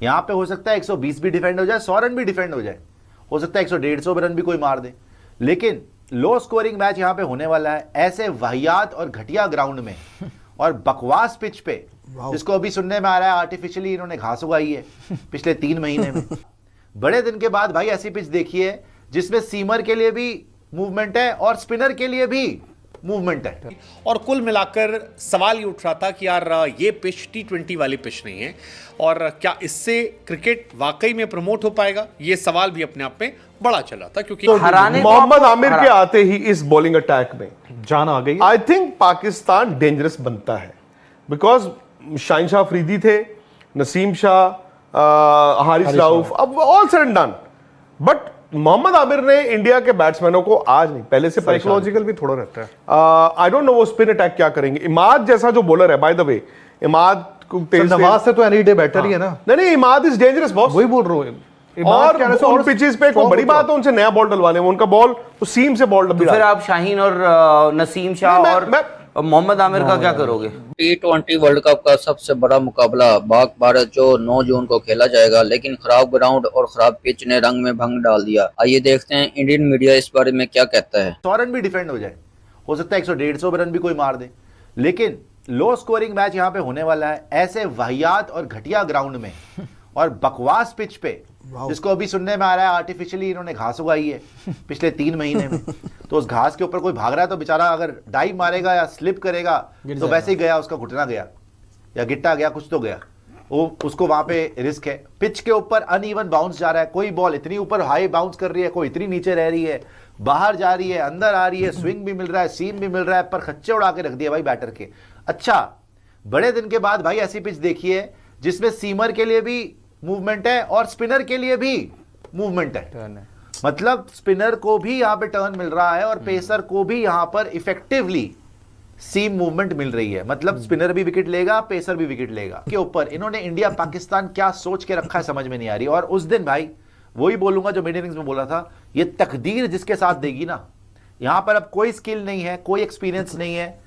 यहाँ पे हो सकता है 120 भी डिफेंड हो जाए, 100 रन भी डिफेंड हो जाए, हो सकता है 100-150 रन भी कोई मार दे, लेकिन लो स्कोरिंग मैच यहाँ पे होने वाला है ऐसे वाहियात और घटिया ग्राउंड में और बकवास पिच पे, जिसको अभी सुनने में आ रहा है आर्टिफिशियली इन्होंने घास उगाई है पिछले 3 महीने में। बड़े दिन के बाद भाई ऐसी पिच देखी है जिसमें सीमर के लिए भी मूवमेंट है और स्पिनर के लिए भी मूवमेंट है। और कुल मिलाकर सवाल ये उठ रहा था कि यार ये पिच T20 वाली पिच नहीं है और क्या इससे क्रिकेट वाकई में प्रमोट हो पाएगा, ये सवाल भी अपने आप में बड़ा चला था। क्योंकि तो मोहम्मद आमिर के आते ही इस बॉलिंग अटैक में जान आ गई। आई थिंक पाकिस्तान डेंजरस बनता है, बिकॉज शाहिनशाह अफरीदी थे, नसीम शाह, हारिस राउफ, अब all said and done, but Mohammad Amir ने इंडिया के बैट्समैनों को आज नहीं पहले से साइकोलॉजिकल भी थोड़ा रहता है। आई डोंट नो वो स्पिन अटैक क्या करेंगे। इमाद जैसा जो बॉलर है, by the way, Imad Nawaz से तो एनी डे बेटर ही है ना। नहीं, इमाद इज डेंजरस बॉस, वही बोल रहा हूं। और उन पिचेस पे कोई बड़ी बात है उनसे नया बॉल डलवाने में, उनका बॉल तो सीम से बॉल डल। फिर आप शाहीन और नसीम शाह और मोहम्मद आमिर का क्या करोगे? T20 वर्ल्ड कप का सबसे बड़ा मुकाबला पाक भारत जो 9 जून को खेला जाएगा, लेकिन खराब ग्राउंड और खराब पिच ने रंग में भंग डाल दिया। आइए देखते हैं इंडियन मीडिया इस बारे में क्या कहता है। 100 रन भी डिफेंड हो जाए, हो सकता है 100-150 रन भी कोई मार दे, लेकिन लो स्कोरिंग मैच यहाँ पे होने वाला है ऐसे वाहियात और घटिया ग्राउंड में और बकवास पिच पे, जिसको अभी सुनने में आ रहा है आर्टिफिशियली इन्होंने घास उगाई है पिछले 3 महीने में। तो उस घास के ऊपर कोई भाग रहा है तो बेचारा अगर डाइव मारेगा या स्लिप करेगा तो वैसे ही गया, उसका घुटना गया या गिट्टा गया, कुछ तो गया, वो उसको वहां पे रिस्क है। पिच के ऊपर अनइवन बाउंस जा रहा है, कोई बॉल इतनी ऊपर हाई बाउंस कर रही है, कोई इतनी नीचे रह रही है, बाहर जा रही है, अंदर आ रही है, स्विंग भी मिल रहा है, सीम भी मिल रहा है, पर खच्चे उड़ा के रख दिया भाई बैटर के। अच्छा, बड़े दिन के बाद भाई ऐसी पिच देखी है जिसमें सीमर के लिए भी मूवमेंट है और स्पिनर के लिए भी मूवमेंट है। मतलब स्पिनर को भी यहां पे टर्न मिल रहा है और पेसर को भी यहां पर इफेक्टिवली सीम मूवमेंट मिल रही है। मतलब स्पिनर भी विकेट लेगा, पेसर भी विकेट लेगा। के ऊपर इन्होंने इंडिया पाकिस्तान क्या सोच के रखा है समझ में नहीं आ रही। और उस दिन भाई वही बोलूंगा जो मिड इनिंग्स में बोला था, ये तकदीर जिसके साथ देगी ना, यहां पर अब कोई स्किल नहीं है, कोई एक्सपीरियंस नहीं है,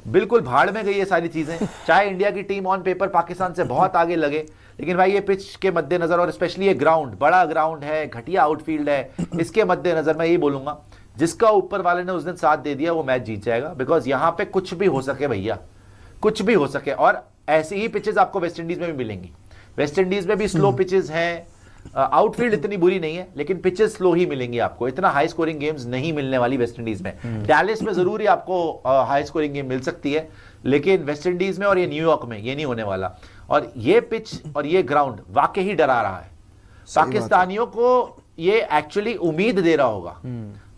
बिल्कुल भाड़ में गई ये सारी चीजें। चाहे इंडिया की टीम ऑन पेपर पाकिस्तान से बहुत आगे लगे, लेकिन भाई ये पिच के मद्देनजर और स्पेशली ये ग्राउंड, बड़ा ग्राउंड है, घटिया आउटफील्ड है, इसके मद्देनजर मैं यही बोलूंगा जिसका ऊपर वाले ने उस दिन साथ दे दिया वो मैच जीत जाएगा। बिकॉज यहां पे कुछ भी हो सके भैया, कुछ भी हो सके। और ऐसी ही पिचेस आपको वेस्ट इंडीज में भी मिलेंगी। वेस्ट इंडीज में भी स्लो पिचेस हैं, आउटफील्ड इतनी बुरी नहीं है, लेकिन पिचेस स्लो ही मिलेंगी आपको। इतना हाई स्कोरिंग गेम्स नहीं मिलने वाली वेस्ट इंडीज में। डैलिस में जरूर ही आपको हाई स्कोरिंग गेम मिल सकती है, लेकिन वेस्ट इंडीज में और ये न्यूयॉर्क में ये नहीं होने वाला। और ये पिच और ये ग्राउंड वाकई ही डरा रहा है पाकिस्तानियों को। ये एक्चुअली उम्मीद दे रहा होगा,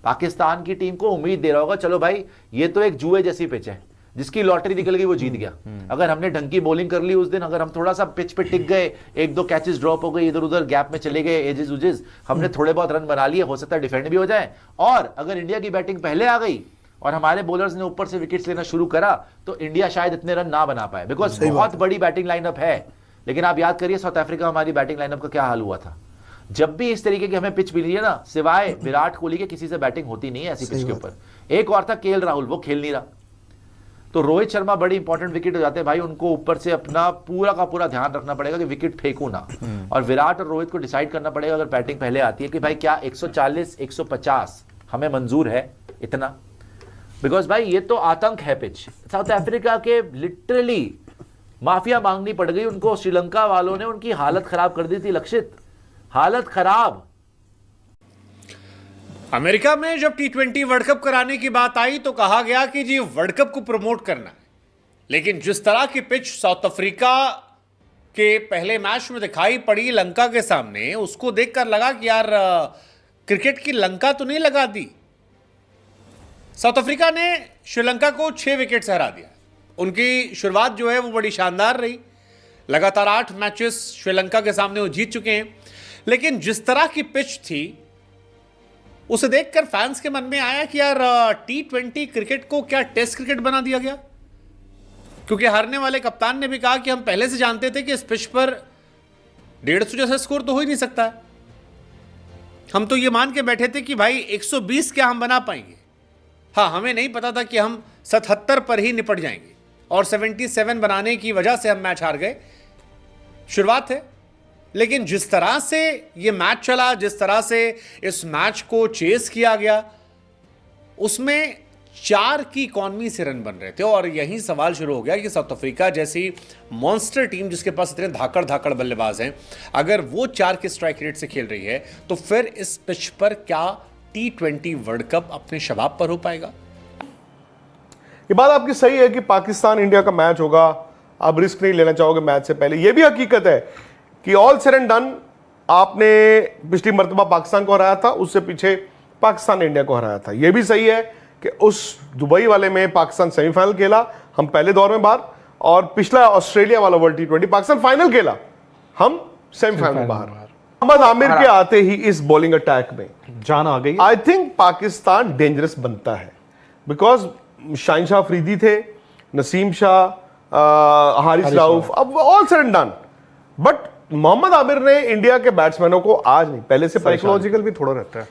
पाकिस्तान की टीम को उम्मीद दे रहा होगा, चलो भाई ये तो एक जुए जैसी पिच है, जिसकी लॉटरी निकल गई वो जीत गया। अगर हमने ढंग की बॉलिंग कर ली उस दिन, अगर हम थोड़ा सा पिच पे टिक गए, 1-2 कैचेस ड्रॉप हो गए, इधर उधर गैप में चले गए, एजेस उजेस, हमने थोड़े बहुत रन बना लिए, हो सकता है डिफेंड भी हो जाए। और अगर इंडिया की बैटिंग पहले आ गई और हमारे बॉलर्स ने ऊपर से विकेट्स लेना शुरू करा तो इंडिया शायद इतने रन ना बना पाए, बिकॉज बहुत बड़ी बैटिंग लाइनअप है। लेकिन आप याद करिए साउथ अफ्रीका हमारी बैटिंग लाइनअप का क्या हाल हुआ था। जब भी इस तरीके की हमें पिच मिली है ना, सिवाय विराट कोहली के किसी से बैटिंग होती नहीं है ऐसी पिच के ऊपर। एक और था केएल राहुल, वो खेल नहीं रहा, तो रोहित शर्मा बड़ी इंपॉर्टेंट विकेट हो जाते हैं भाई। उनको ऊपर से अपना पूरा का पूरा ध्यान रखना पड़ेगा कि विकेट फेंकू ना। और विराट और रोहित को डिसाइड करना पड़ेगा अगर बैटिंग पहले आती है कि भाई क्या 140 150 हमें मंजूर है इतना। बिकॉज भाई ये तो आतंक है पिच। साउथ अफ्रीका के लिटरली माफिया मांगनी पड़ गई उनको, श्रीलंका वालों ने उनकी हालत खराब कर दी थी, लक्षित हालत खराब। अमेरिका में जब T20 वर्ल्ड कप कराने की बात आई तो कहा गया कि जी वर्ल्ड कप को प्रमोट करना है, लेकिन जिस तरह की पिच साउथ अफ्रीका के पहले मैच में दिखाई पड़ी लंका के सामने, उसको देखकर लगा कि यार क्रिकेट की लंका तो नहीं लगा दी। साउथ अफ्रीका ने श्रीलंका को 6 विकेट से हरा दिया। उनकी शुरुआत जो है वो बड़ी शानदार रही, लगातार 8 मैचेस श्रीलंका के सामने वो जीत चुके हैं। लेकिन जिस तरह की पिच थी उसे देखकर फैंस के मन में आया कि यार T20 क्रिकेट को क्या टेस्ट क्रिकेट बना दिया गया। क्योंकि हारने वाले कप्तान ने भी कहा कि हम पहले से जानते थे कि इस पिच पर 150 जैसा स्कोर तो हो ही नहीं सकता है। हम तो ये मान के बैठे थे कि भाई 120 क्या हम बना पाएंगे। हाँ, हमें नहीं पता था कि हम 77 पर ही निपट जाएंगे और 77 बनाने की वजह से हम मैच हार गए। शुरुआत है, लेकिन जिस तरह से ये मैच चला, जिस तरह से इस मैच को चेस किया गया, उसमें 4 की इकॉनमी से रन बन रहे थे और यही सवाल शुरू हो गया कि साउथ अफ्रीका जैसी मॉन्स्टर टीम जिसके पास इतने धाकड़ बल्लेबाज हैं, अगर वो 4 के स्ट्राइक रेट से खेल रही है तो फिर इस पिच पर क्या T20 वर्ल्ड कप अपने शबाब पर हो पाएगा? ये बात आपकी सही है कि पाकिस्तान इंडिया का मैच होगा, आप रिस्क नहीं लेना चाहोगे मैच से पहले। यह भी हकीकत है कि ऑल सेड एंड डन आपने पिछली मर्तबा पाकिस्तान को हराया था, उससे पीछे पाकिस्तान ने इंडिया को हराया था। यह भी सही है कि उस दुबई वाले में पाकिस्तान सेमीफाइनल खेला, हम पहले दौर में बाहर, और पिछला ऑस्ट्रेलिया वाला वर्ल्ड T20 पाकिस्तान फाइनल खेला, हम सेमीफाइनल में बाहर। मोहम्मद आमिर के आते ही इस बॉलिंग अटैक में जान आ गई। आई थिंक पाकिस्तान डेंजरस बनता है, बिकॉज शाहिनशाह अफरीदी थे, नसीम शाह, हारिस राउफ, अब all said and done. But Mohammad Amir ने इंडिया के बैट्समैनों को आज नहीं, पहले से साइकोलॉजिकल भी थोड़ा रहता है।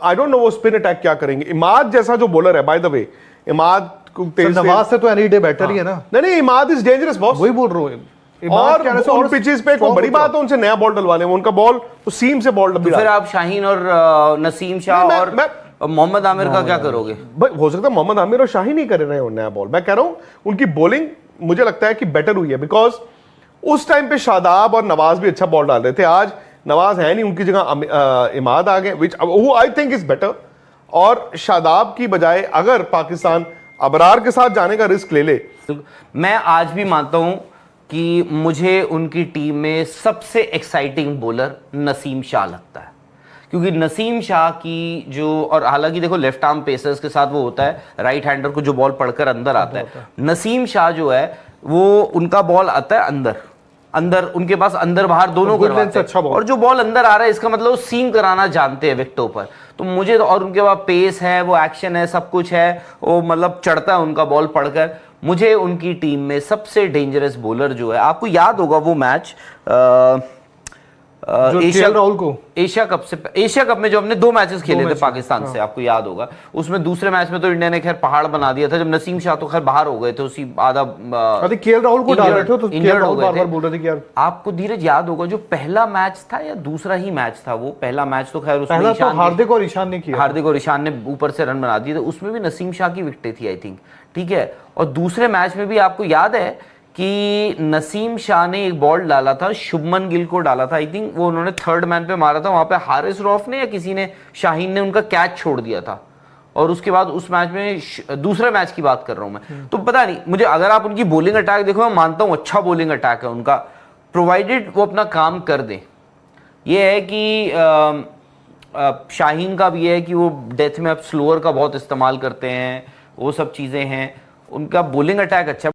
आई डोंट नो वो स्पिन अटैक क्या करेंगे। इमाद जैसा जो बॉलर है, बाय द वे, इमाद को नवाज से तो एनी डे बेटर ही है ना। नहीं, इमाद इज डेंजरस बॉस, वही बोल रहा हूँ। और उन पिचेस पे कोई बड़ी बात है उनसे नया बॉल डलवाने में, उनका बॉल तो सीम से बॉल डल। फिर आप शाहीन और नसीम शाह और मोहम्मद आमिर का क्या करोगे? भाई हो सकता है मोहम्मद आमिर और शाहीन ही कर रहे हो नया बॉल। मैं कह रहा हूं उनकी बॉलिंग मुझे लगता है कि बेटर हुई है, बिकॉज उस टाइम पे शादाब और नवाज भी अच्छा बॉल डाल रहे थे। आज नवाज है नहीं, उनकी जगह इमाद आ गए, विच आई थिंक इज बेटर। और शादाब की बजाय अगर पाकिस्तान अबरार के साथ जाने का रिस्क ले ले, मैं आज भी मानता हूं कि मुझे उनकी टीम में सबसे एक्साइटिंग बॉलर नसीम शाह लगता है, क्योंकि नसीम शाह की जो, और हालांकि देखो लेफ्ट आर्म पेसर्स के साथ वो होता है, राइट हैंडर को जो बॉल पड़कर अंदर आता है, नसीम शाह जो है वो उनका बॉल आता है अंदर, उनके पास अंदर बाहर दोनों करवाते हैं। अच्छा बॉल, और जो बॉल अंदर आ रहा है इसका मतलब वो सीम कराना जानते हैं विकेटों पर। तो मुझे तो, और उनके पास पेस है, वो एक्शन है, सब कुछ है, वो मतलब चढ़ता है उनका बॉल पड़कर। मुझे उनकी टीम में सबसे डेंजरस बॉलर जो है, आपको याद होगा वो मैच एशिया कप में जो हमने 2 मैचेस खेले थे पाकिस्तान से, आपको याद होगा। उसमें दूसरे मैच में तो इंडिया ने खैर पहाड़ बना दिया था, जब नसीम शाह तो खैर बाहर हो गए थे, उसी आधा केएल राहुल को डाल रहे थे, तो केएल राहुल बार-बार बोल रहे थे कि यार। आपको धीरज याद होगा जो पहला मैच था या दूसरा ही मैच था, वो पहला मैच तो खैर उसमें तो हार्दिक और ईशान ने किया, हार्दिक और ईशान ने ऊपर से रन बना दिए थे, उसमें भी नसीम शाह की विकेटें थी आई थिंक, ठीक है। और दूसरे मैच में भी आपको याद है कि नसीम शाह ने एक बॉल डाला था, शुभमन गिल को डाला था आई थिंक, वो उन्होंने थर्ड मैन पे मारा था, वहां पे हारिस रऊफ ने या किसी ने, शाहीन ने उनका कैच छोड़ दिया था। और उसके बाद उस मैच में, दूसरे मैच की बात कर रहा हूं मैं, तो पता नहीं मुझे, अगर आप उनकी बॉलिंग अटैक देखो, मैं मानता हूं अच्छा बॉलिंग अटैक है उनका, प्रोवाइडेड वो अपना काम कर दें। ये है कि शाहीन का भी है कि वो डेथ में अब स्लोअर का बहुत इस्तेमाल करते हैं, वो सब चीजें हैं, उनका बॉलिंग अटैक अच्छा